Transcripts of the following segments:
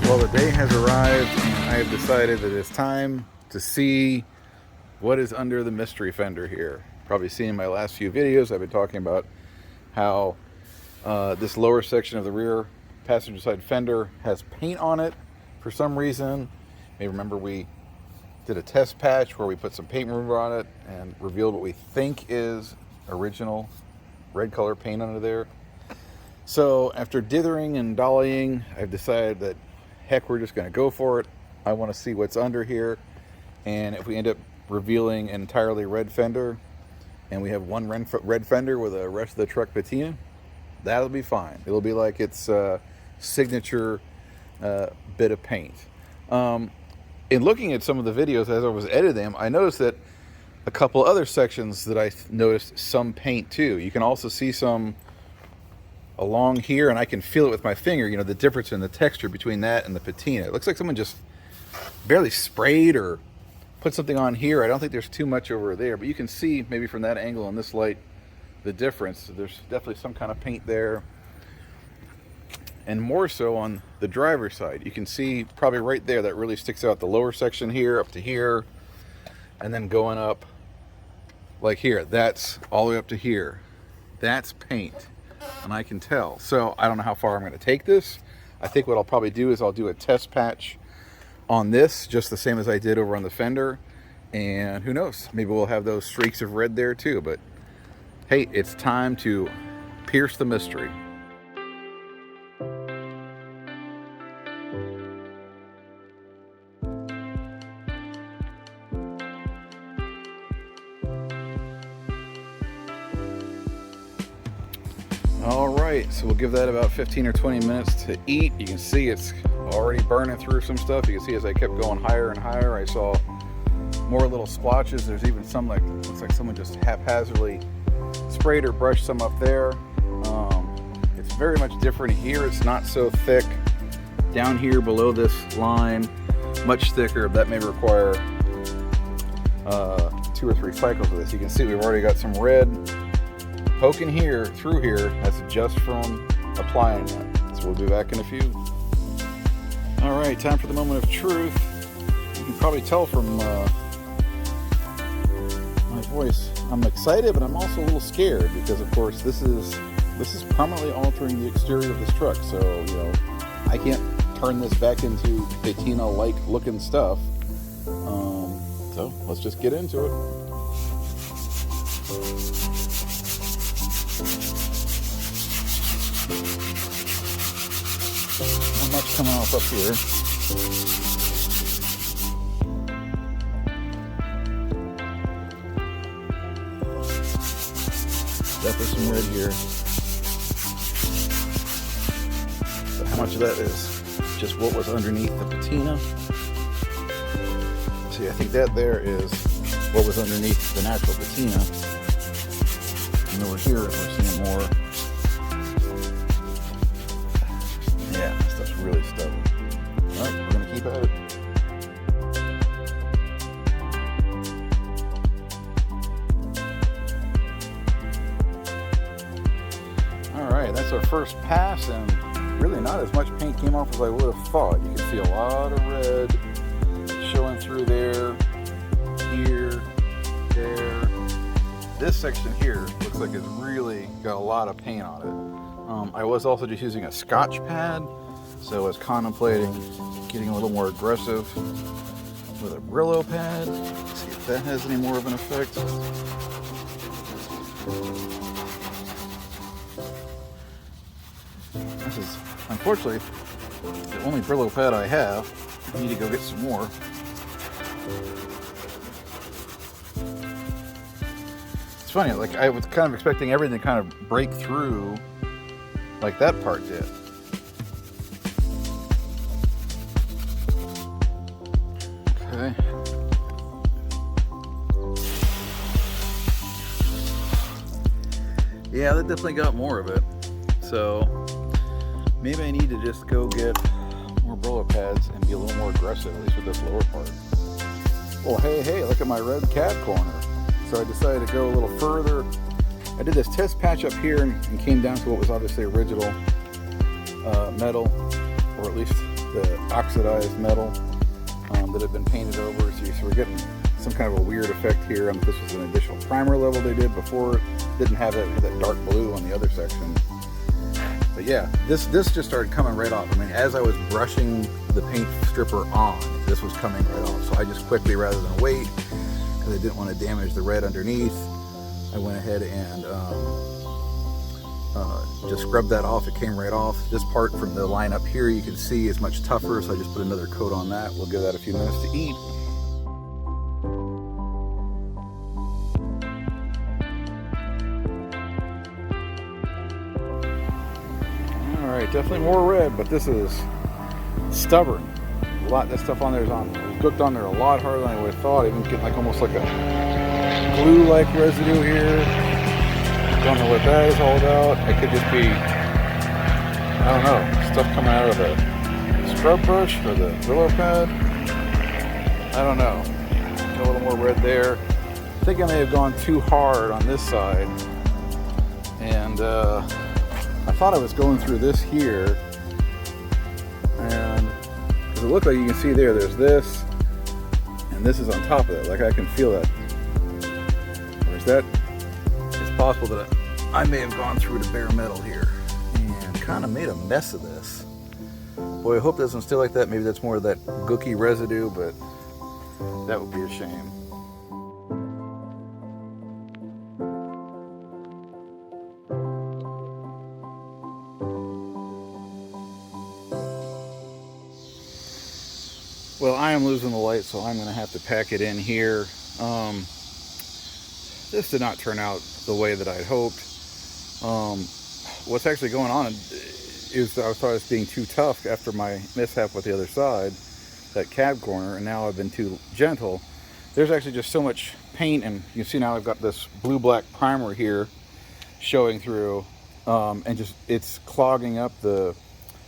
Well, the day has arrived and I have decided that it's time to see what is under the mystery fender here. Probably seen in my last few videos, I've been talking about how this lower section of the rear passenger side fender has paint on it for some reason. You may remember we did a test patch where we put some paint remover on it and revealed what we think is original red color paint under there. So after dithering and dollying, I've decided that heck, we're just going to go for it. I want to see what's under here, and if we end up revealing an entirely red fender and we have one red fender with a rest of the truck patina, that'll be fine. It'll be like its signature bit of paint. In looking at some of the videos as I was editing them, I noticed that a couple other sections that I noticed some paint too. You can also see some along here, and I can feel it with my finger, you know, the difference in the texture between that and the patina. It looks like someone just barely sprayed or put something on here. I don't think there's too much over there, but you can see maybe from that angle in this light the difference. There's definitely some kind of paint there, and more so on the driver's side. You can see probably right there that really sticks out, the lower section here up to here, and then going up like here, that's all the way up to here. That's paint, and I can tell. So I don't know how far I'm going to take this. I think what I'll probably do is I'll do a test patch on this, just the same as I did over on the fender, and who knows, maybe we'll have those streaks of red there too. But hey, it's time to pierce the mystery. All right, so we'll give that about 15 or 20 minutes to eat. You can see it's already burning through some stuff. You can see as I kept going higher and higher, I saw more little splotches. There's even some, like, looks like someone just haphazardly sprayed or brushed some up there. It's very much different here. It's not so thick. Down here below this line, much thicker. That may require 2 or 3 cycles of this. You can see we've already got some red poking here, through here. That's just from applying that. So we'll be back in a few. All right, time for the moment of truth. You can probably tell from my voice, I'm excited, but I'm also a little scared because, of course, this is permanently altering the exterior of this truck. So, you know, I can't turn this back into patina-like looking stuff. So let's just get into it. Not much coming off up here. Definitely some red here. But how much of that is just what was underneath the patina? See, I think that there is what was underneath the natural patina. And over here, we're seeing more. Yeah, this stuff's really stubborn. All right, we're gonna keep at it. All right, that's our first pass, and really not as much paint came off as I would have thought. You can see a lot of red showing through there, here, there. This section here looks like it's really got a lot of paint on it. I was also just using a Scotch pad, so I was contemplating getting a little more aggressive with a Brillo pad. Let's see if that has any more of an effect. This is, unfortunately, the only Brillo pad I have. I need to go get some more. It's funny, like I was kind of expecting everything to kind of break through like that part did. Okay. Yeah, that definitely got more of it. So maybe I need to just go get more Brillo pads and be a little more aggressive, at least with this lower part. Well, hey, look at my red cat corner. So I decided to go a little further. I did this test patch up here and came down to what was obviously original metal, or at least the oxidized metal that had been painted over. So we're getting some kind of a weird effect here. This was an additional primer level they did before. Didn't have that dark blue on the other section. But yeah, this just started coming right off. I mean, as I was brushing the paint stripper on, this was coming right off. So I just quickly, rather than wait, because I didn't want to damage the red underneath, I went ahead and just scrubbed that off. It came right off. This part from the line up here you can see is much tougher, so I just put another coat on that. We'll give that a few minutes to eat. Alright, definitely more red, but this is stubborn. A lot, that stuff on there is cooked on there a lot harder than I would have thought. Even getting like almost like a glue-like residue here. Don't know what that is all about. It could just be, I don't know, stuff coming out of the scrub brush or the Brillo pad. I don't know. A little more red there. I think I may have gone too hard on this side. And I thought I was going through this here. And because it looked like you can see there's this. And this is on top of it. Like I can feel that. Where's that? It's possible that I may have gone through the bare metal here and kind of made a mess of this. Boy, I hope it doesn't stay like that. Maybe that's more of that gooky residue, but that would be a shame. Well, I am losing the light, so I'm going to have to pack it in here. This did not turn out the way that I'd hoped. What's actually going on is I thought I was being too tough after my mishap with the other side, that cab corner, and now I've been too gentle. There's actually just so much paint, and you can see now I've got this blue-black primer here showing through, and just it's clogging up the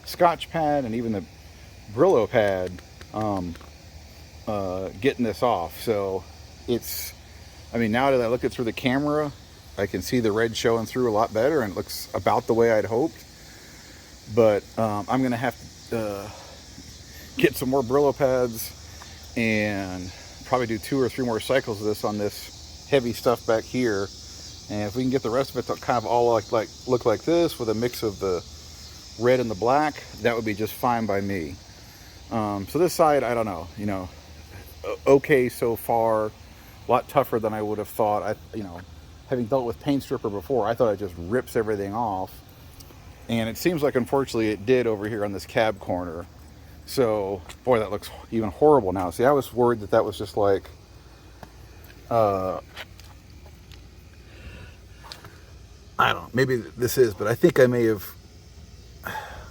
Scotch pad and even the Brillo pad, getting this off. So it's, I mean, now that I look at through the camera, I can see the red showing through a lot better, and it looks about the way I'd hoped. But I'm gonna have to get some more Brillo pads and probably do 2 or 3 more cycles of this on this heavy stuff back here. And if we can get the rest of it to kind of all look like this with a mix of the red and the black, that would be just fine by me. So this side, I don't know, you know, okay so far. A lot tougher than I would have thought. You know, having dealt with paint stripper before, I thought it just rips everything off. And it seems like, unfortunately, it did over here on this cab corner. So, boy, that looks even horrible now. See, I was worried that that was just like, I don't know, maybe this is, but I think I may have,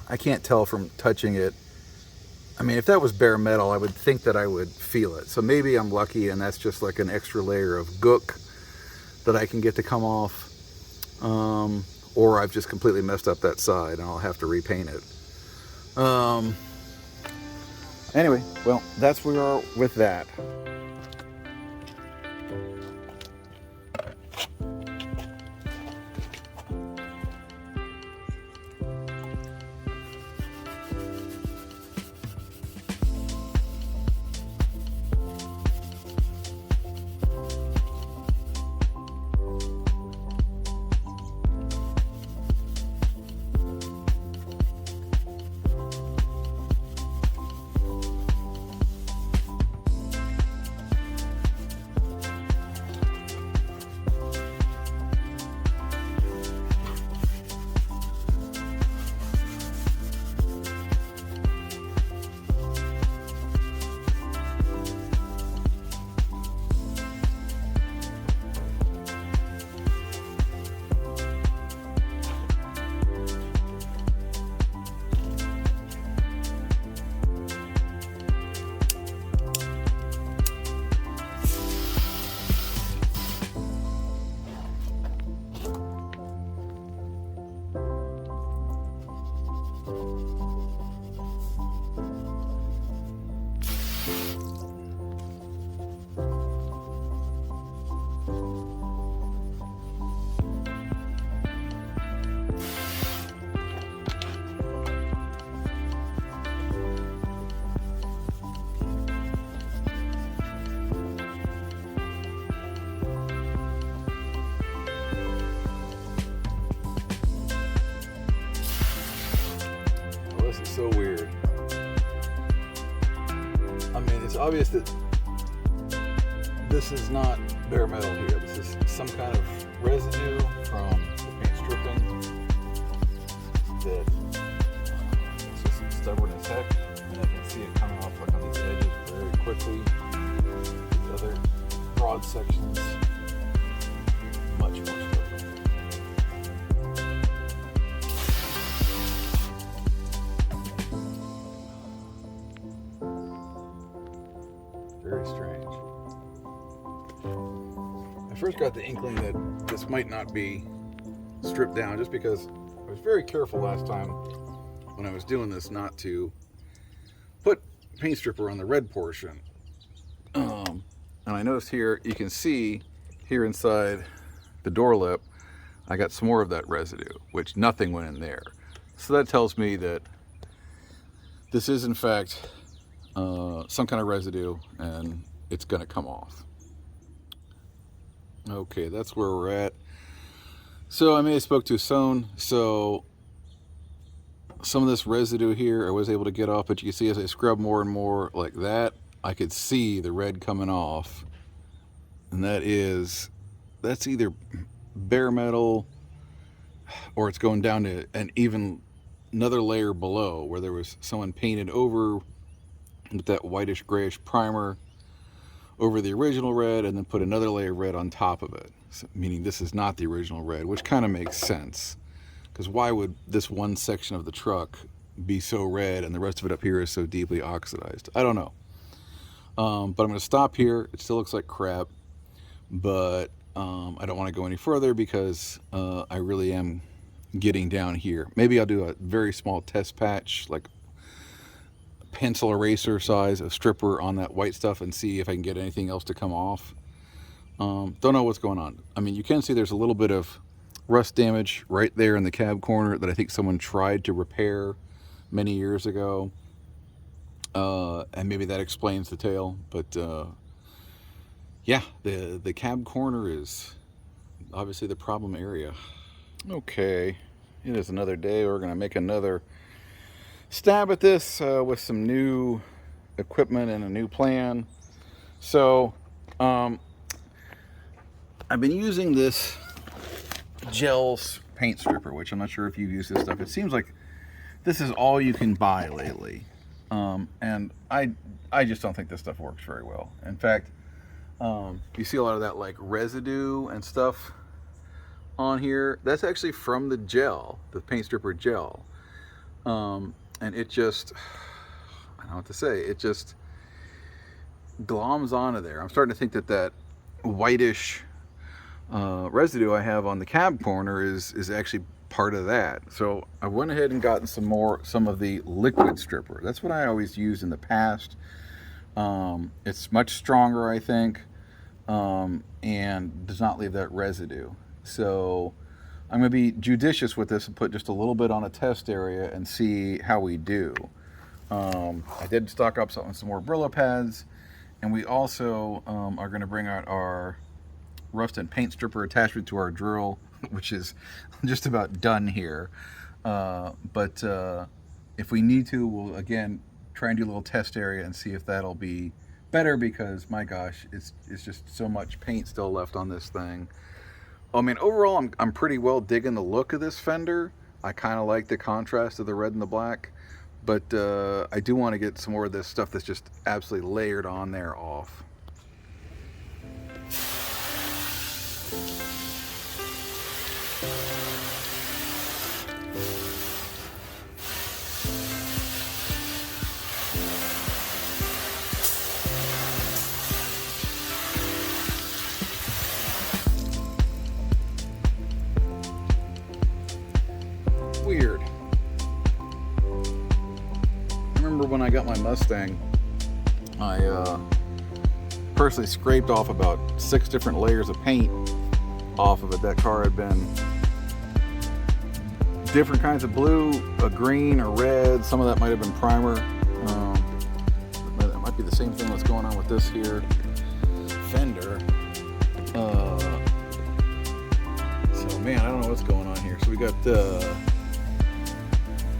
I can't tell from touching it. I mean, if that was bare metal, I would think that I would feel it. So maybe I'm lucky and that's just like an extra layer of gook that I can get to come off. Or I've just completely messed up that side and I'll have to repaint it. Anyway, well, that's where we are with that. it's obvious that this is not bare metal here. This is some kind of residue from the paint stripping that is just stubborn as heck, and I can see it coming off like on these edges very quickly. The other broad sections, much more stubborn. Very strange. I first got the inkling that this might not be stripped down just because I was very careful last time when I was doing this not to put paint stripper on the red portion. And I noticed here, you can see here inside the door lip, I got some more of that residue, which nothing went in there. So that tells me that this is in fact some kind of residue, and it's going to come off. Okay, that's where we're at. So I may have spoke too soon. So some of this residue here I was able to get off, but you can see as I scrub more and more like that, I could see the red coming off, and that's either bare metal or it's going down to an even another layer below where there was someone painted over with that whitish grayish primer over the original red and then put another layer of red on top of it, so, meaning this is not the original red, which kind of makes sense, because why would this one section of the truck be so red and the rest of it up here is so deeply oxidized? I don't know. But I'm going to stop here. It still looks like crap, but I don't want to go any further because I really am getting down here. Maybe I'll do a very small test patch, like pencil eraser size of stripper on that white stuff, and see if I can get anything else to come off. Don't know what's going on. I mean, you can see there's a little bit of rust damage right there in the cab corner that I think someone tried to repair many years ago, and maybe that explains the tale. But yeah, the cab corner is obviously the problem area. Okay, it is another day. We're gonna make another stab at this with some new equipment and a new plan. So I've been using this gels paint stripper, which I'm not sure if you've used this stuff. It seems like this is all you can buy lately, and I just don't think this stuff works very well. In fact, you see a lot of that like residue and stuff on here. That's actually from the gel, the paint stripper gel. And it just, I don't know what to say, it just gloms onto there. I'm starting to think that whitish residue I have on the cab corner is actually part of that. So I went ahead and gotten some of the liquid stripper. That's what I always used in the past. It's much stronger, I think, and does not leave that residue. So I'm going to be judicious with this and put just a little bit on a test area and see how we do. I did stock up some more Brillo pads, and we also are going to bring out our rust and paint stripper attachment to our drill, which is just about done here. But if we need to, we'll again try and do a little test area and see if that'll be better, because my gosh, it's just so much paint still left on this thing. I mean, overall, I'm pretty well digging the look of this Fender. I kind of like the contrast of the red and the black, but I do want to get some more of this stuff that's just absolutely layered on there off. Weird. I remember when I got my Mustang, I personally scraped off about 6 different layers of paint off of it. That car had been different kinds of blue, a green, a red. Some of that might have been primer. That might be the same thing that's going on with this here Fender. So man, I don't know what's going on here. So we got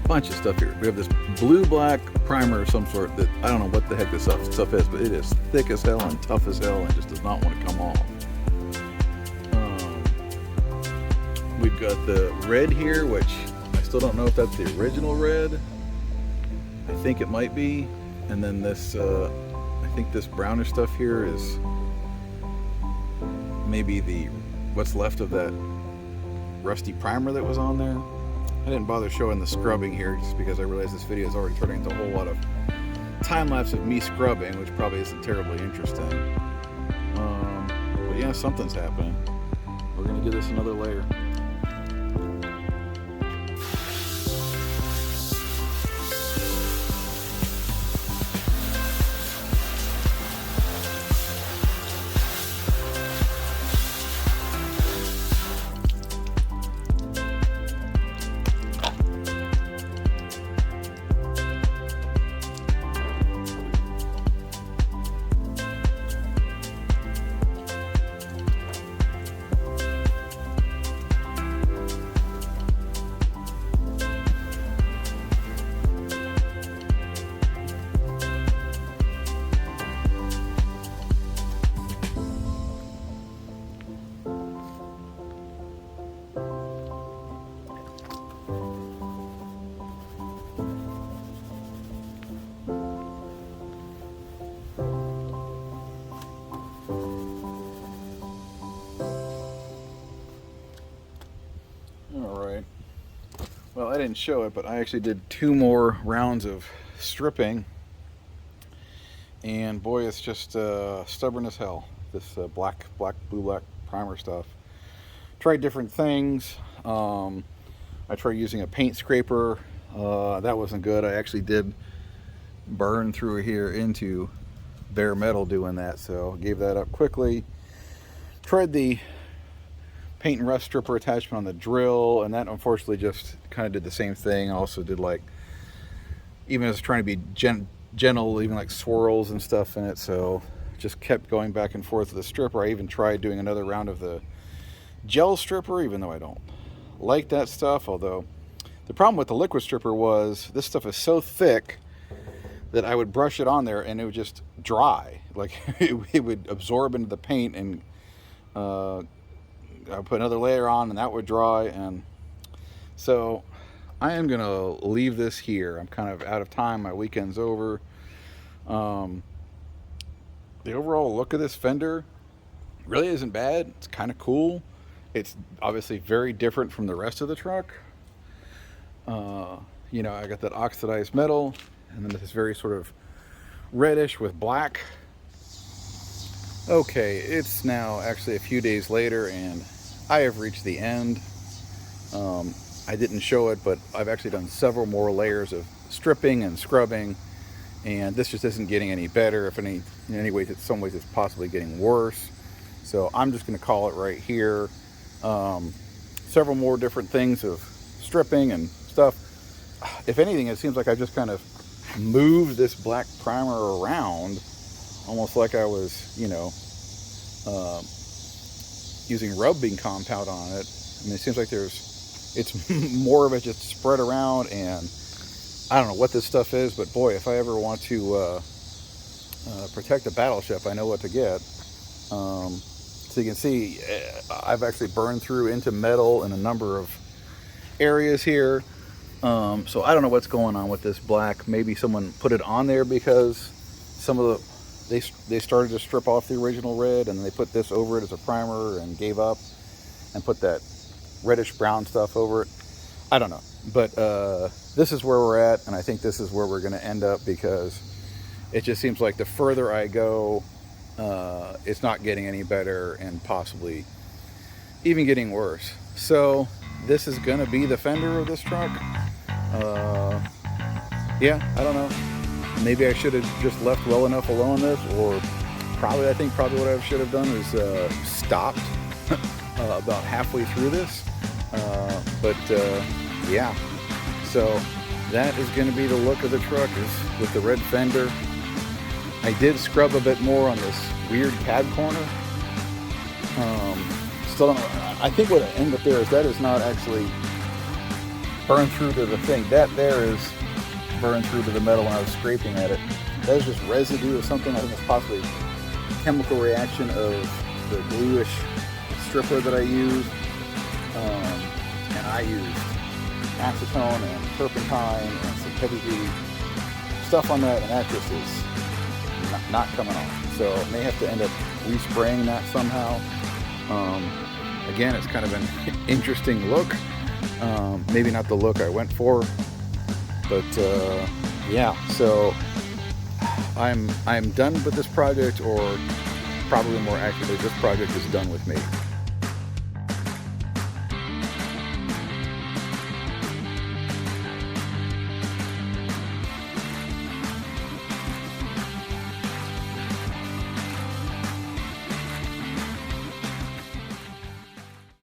bunch of stuff here. We have this blue-black primer of some sort that I don't know what the heck this stuff is, but it is thick as hell and tough as hell and just does not want to come off. We've got the red here, which I still don't know if that's the original red. I think it might be. And then this, I think this brownish stuff here is maybe what's left of that rusty primer that was on there. I didn't bother showing the scrubbing here just because I realized this video is already turning into a whole lot of time lapse of me scrubbing, which probably isn't terribly interesting. But yeah, something's happening. We're gonna give this another layer. Alright, well, I didn't show it, but I actually did 2 more rounds of stripping, and boy, it's just stubborn as hell, this blue-black primer stuff. Tried different things. I tried using a paint scraper. That wasn't good. I actually did burn through here into bare metal doing that, so gave that up quickly. Tried the paint and rust stripper attachment on the drill, and that unfortunately just kind of did the same thing. I also did, like, even as trying to be gentle, even like swirls and stuff in it, so just kept going back and forth with the stripper. I even tried doing another round of the gel stripper, even though I don't like that stuff. Although the problem with the liquid stripper was this stuff is so thick that I would brush it on there and it would just dry, like it would absorb into the paint, and I put another layer on and that would dry. And so I am gonna leave this here. I'm kind of out of time. My weekend's over. The overall look of this Fender really isn't bad. It's kind of cool. It's obviously very different from the rest of the truck. You know, I got that oxidized metal, and then this very sort of reddish with black. Okay, it's now actually a few days later, and I have reached the end. I didn't show it, but I've actually done several more layers of stripping and scrubbing, and this just isn't getting any better. If in any way, in some ways, it's possibly getting worse. So I'm just going to call it right here. Several more different things of stripping and stuff. If anything, it seems like I just kind of moved this black primer around, almost like I was, you know, using rubbing compound on it. I mean, it seems like it's more of it just spread around, and I don't know what this stuff is, but boy, if I ever want to protect a battleship, I know what to get. So you can see, I've actually burned through into metal in a number of areas here. So I don't know what's going on with this black. Maybe someone put it on there because some of they started to strip off the original red, and they put this over it as a primer and gave up and put that reddish brown stuff over it. I don't know, but this is where we're at, and I think this is where we're going to end up, because it just seems like the further I go, it's not getting any better, and possibly even getting worse. So this is going to be the Fender of this truck. Yeah, I don't know. Maybe I should have just left well enough alone this, or probably what I should have done is stopped about halfway through this. Yeah, so that is going to be the look of the truck, is with the red Fender. I did scrub a bit more on this weird cab corner. Still don't know. I think what I end up there is that is not actually burned through to the thing. That there is burned through to the metal when I was scraping at it. That is just residue of something. I think it's possibly chemical reaction of the bluish stripper that I used. And I used acetone and turpentine and some heavy duty stuff on that, and that just is not coming off. So I may have to end up respraying that somehow. Again, it's kind of an interesting look. Maybe not the look I went for, but yeah. So I'm done with this project, or probably more accurately, this project is done with me.